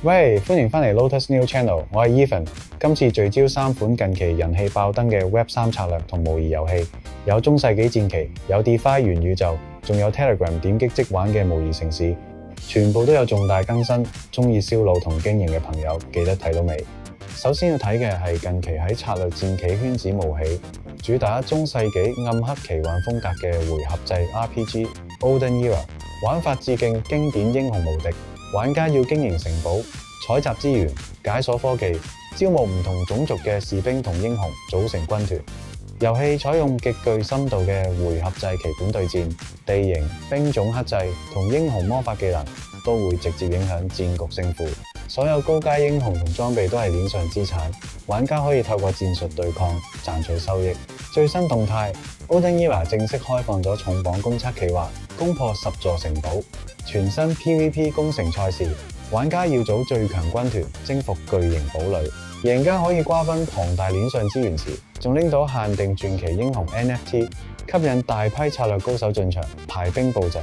喂，歡迎返嚟 Lotus New Channel，我係 Ethan。今次聚焦3款近期人氣爆燈嘅 Web3 策略同模擬遊戲，有中世紀戰旗，有 DeFi 元宇宙，仲有 Telegram 點擊即玩嘅模擬城市，全部都有重大更新。鍾意燒腦同經營嘅朋友，記得睇到尾。首先要睇嘅係近期喺策略戰棋圈子冒起，主打中世紀暗黑奇幻風格嘅回合制 RPG Olden Era， 玩法致敬經典英雄無敵。玩家要經營城堡、採集資源、解鎖科技、招募唔同種族嘅士兵同英雄，組成軍團。遊戲採用極具深度嘅回合制棋盤對戰，地形、兵種克制同英雄魔法技能都會直接影響戰局勝負。所有高階英雄同裝備都係鏈上資產，玩家可以透過戰術對抗賺取收益。最新動態 Olden Era 正式開放咗重磅公測企劃，攻破10座城堡。全新 PVP 攻城賽事，玩家要組最強軍團，征服巨型堡壘。贏家可以瓜分龐大鏈上資源時，仲拎到限定傳奇英雄 NFT， 吸引大批策略高手進場排兵布陣。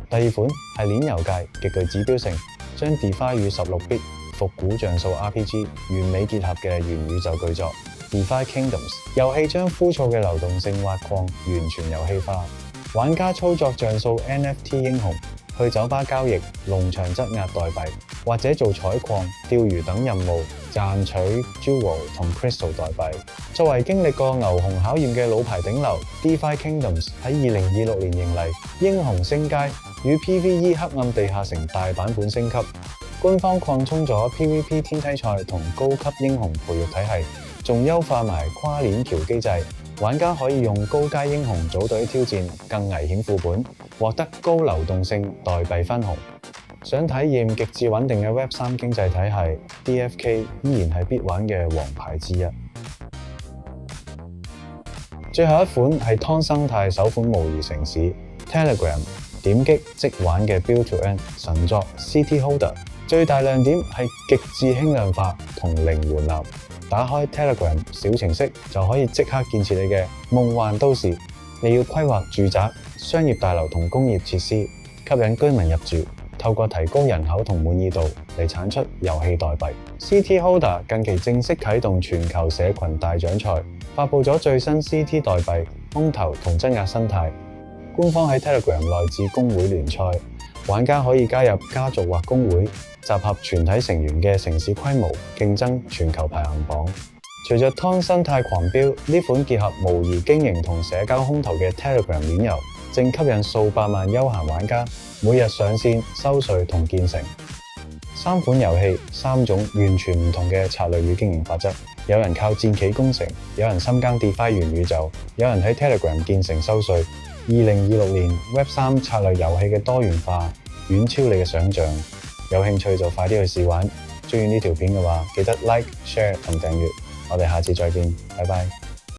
第二款係鏈遊界極具指標性，將 DeFi 與16bit 復古像素 RPG 完美結合嘅元宇宙巨作 DeFi Kingdoms。遊戲將枯燥嘅流動性挖礦完全遊戲化。玩家操作像素 NFT 英雄，去酒吧交易、農場質押代幣，或者做採礦、釣魚等任務，賺取 Jewel 同 Crystal 代幣。作為經歷過牛熊考驗嘅老牌頂流 ，DeFi Kingdoms 喺2026年迎嚟英雄升階與 PVE 黑暗地下城大版本升級。官方擴充咗 PVP 天梯賽同高級英雄培育體系，仲優化埋跨鏈橋機制。玩家可以用高階英雄組隊挑戰更危險副本，獲得高流動性代幣分紅。想體驗極致穩定嘅 Web3 經濟體系 ，DFK 依然係必玩嘅王牌之一。最後一款係湯生態首款模擬城市 Telegram 點擊即玩嘅 Build to Earn 神作 City Holder， 最大亮點係極致輕量化同零門檻。打開 Telegram 小程式就可以即刻建設你嘅夢幻都市。你要規劃住宅、商業大樓同工業設施，吸引居民入住，透過提高人口同滿意度嚟產出遊戲代幣。City Holder 近期正式啟動全球社群大獎賽，發佈咗最新 CT 代幣、空投同質押生態。官方喺 Telegram 內置公會聯賽，玩家可以加入家族或公會，集合全體成員嘅城市規模，競爭全球排行榜。隨着湯生態狂飆，呢款結合模擬經營同社交空投嘅 Telegram 鏈遊，正吸引數百萬休閒玩家每日上線收稅同建成。3款遊戲，3種完全唔同嘅策略與經營法則。有人靠戰棋攻城，有人深耕 DeFi 元宇宙，有人喺 Telegram 建成收稅。2026年 Web3 策略遊戲嘅多元化遠超你嘅想象。有興趣就快啲去試玩。鍾意呢條片嘅話，記得 Like、Share 同訂閱。我哋下次再見，拜拜。